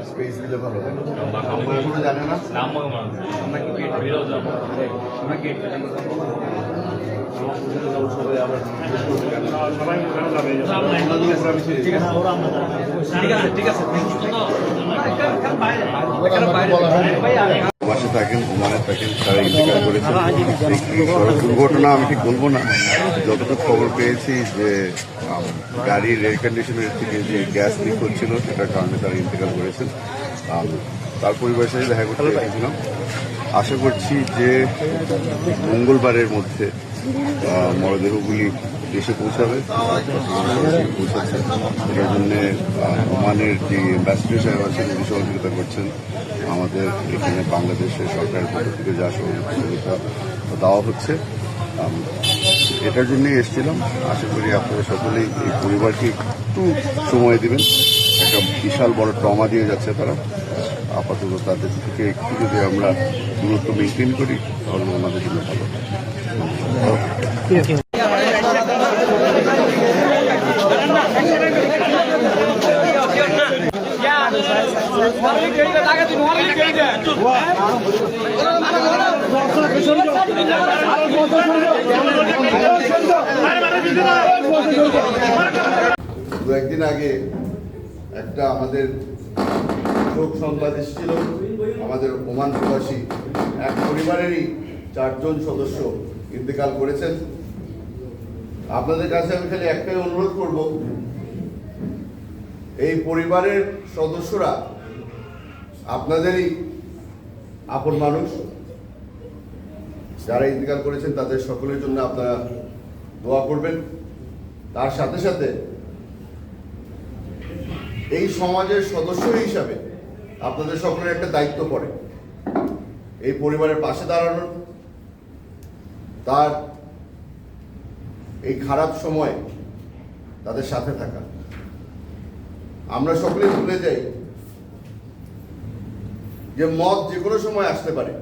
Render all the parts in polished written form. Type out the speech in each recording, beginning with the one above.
Space দিলে ভালো হয়। এখনো জানে না বাসে থাকেন, ওমানে থাকেন, তারা ইন্তেকাল করেছেন। সড়ক দুর্ঘটনা আমি ঠিক বলবো না, যতটুকু খবর পেয়েছি যে গাড়ির এয়ার কন্ডিশনের থেকে যে গ্যাস লিক হচ্ছিল সেটার কারণে তারা ইন্তেকাল করেছেন। তার পরিবারের সাথে দেখা করতে গেছিলাম। আশা করছি যে মঙ্গলবারের মধ্যে মরদেহগুলি দেশে পৌঁছাবে, পৌঁছাচ্ছে। এটার জন্য ওমানের যে অ্যাম্বাসেডর সাহেব আছেন উনি সহযোগিতা করছেন। আমাদের এখানে বাংলাদেশের সরকারের পক্ষ থেকে যা সহযোগিতা দেওয়া হচ্ছে, এটার জন্যই এসেছিলাম। আশা করি আপনারা সকলেই এই পরিবারকে একটু সময় দেবেন। একটা বিশাল বড় ট্রমা দিয়ে যাচ্ছে তারা। আপাতত তাদের থেকে একটু যদি আমরা দূরত্ব মেনটেন করি তাহলে ওনাদের জন্য ভালো। দু একদিন আগে একটা আমাদের শোক সংবাদ এসেছিল। আমাদের ওমান প্রবাসী এক পরিবারেরই 4 জন সদস্য ইন্তেকাল করেছেন। আপনাদের কাছে আমি খালি একটাই অনুরোধ করব, এই পরিবারের সদস্যরা আপনাদেরই আপন মানুষ। যারা ইন্তেকাল করেছেন তাদের সকলের জন্য আপনারা দোয়া করবেন। তার সাথে সাথে এই সমাজের সদস্য হিসাবে আপনাদের সকলের একটা দায়িত্ব পড়ে এই পরিবারের পাশে দাঁড়ানোর, তার এই খারাপ সময় তাদের সাথে থাকা। আমরা সকলে ভুলে যাই যে মত যে কোনো সময় আসতে পারে।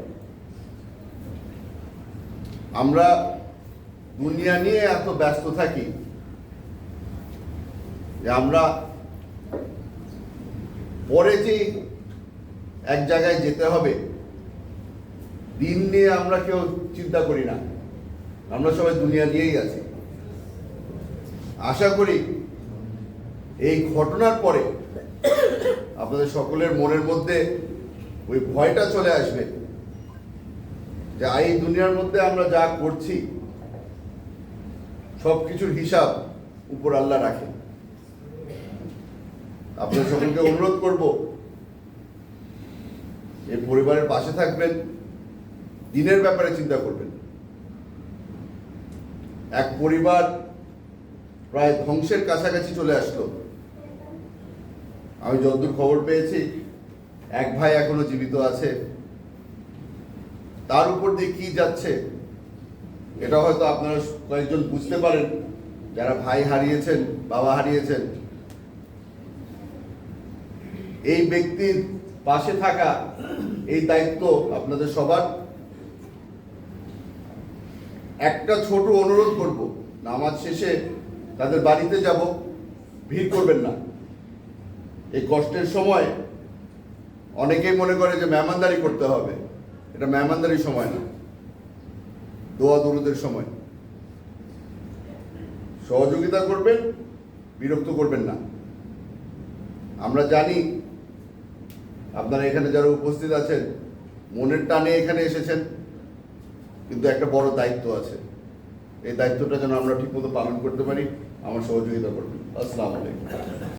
আমরা দুনিয়া নিয়ে এত ব্যস্ত থাকি যে আমরা পরে যে এক জায়গায় যেতে হবে দিন নিয়ে আমরা কেউ চিন্তা করি না। আমরা সবাই দুনিয়া নিয়েই আছি। আশা করি এই ঘটনার পরে আপনাদের সকলের মনের মধ্যে ওই ভয়টা চলে আসবে যে এই দুনিয়ার মধ্যে আমরা যা করছি সবকিছুর হিসাব উপর আল্লাহ রাখে। আপনাদের সকলকে অনুরোধ করব, এই পরিবারের পাশে থাকবেন, দিনের ব্যাপারে চিন্তা করবেন। এক পরিবার প্রায় ধ্বংসের কাছাকাছি চলে আসলো। আমি যতদূর খবর পেয়েছি এক ভাই এখনো জীবিত আছে। তার উপর দিয়ে কি যাচ্ছে এটা হয়তো আপনারা কয়েকজন বুঝতে পারেন, যারা ভাই হারিয়েছেন, বাবা হারিয়েছেন। এই ব্যক্তির পাশে থাকা এই দায়িত্ব আপনাদের সবার। একটা ছোট অনুরোধ করব, নামাজ শেষে তাদের বাড়িতে যাব, ভিড় করবেন না। এই কষ্টের সময় অনেকেই মনে করে যে মেহমানদারি করতে হবে। এটা মেহমানদারির সময় না, দোয়া দরুদের সময়। সহযোগিতা করবেন, বিরক্ত করবেন না। আমরা জানি আপনারা এখানে যারা উপস্থিত আছেন মনের টানে এখানে এসেছেন, কিন্তু একটা বড় দায়িত্ব আছে। এই দায়িত্বটা যেন আমরা ঠিকমতো পালন করতে পারি, আমার সহযোগিতা করবেন। আসসালামু আলাইকুম।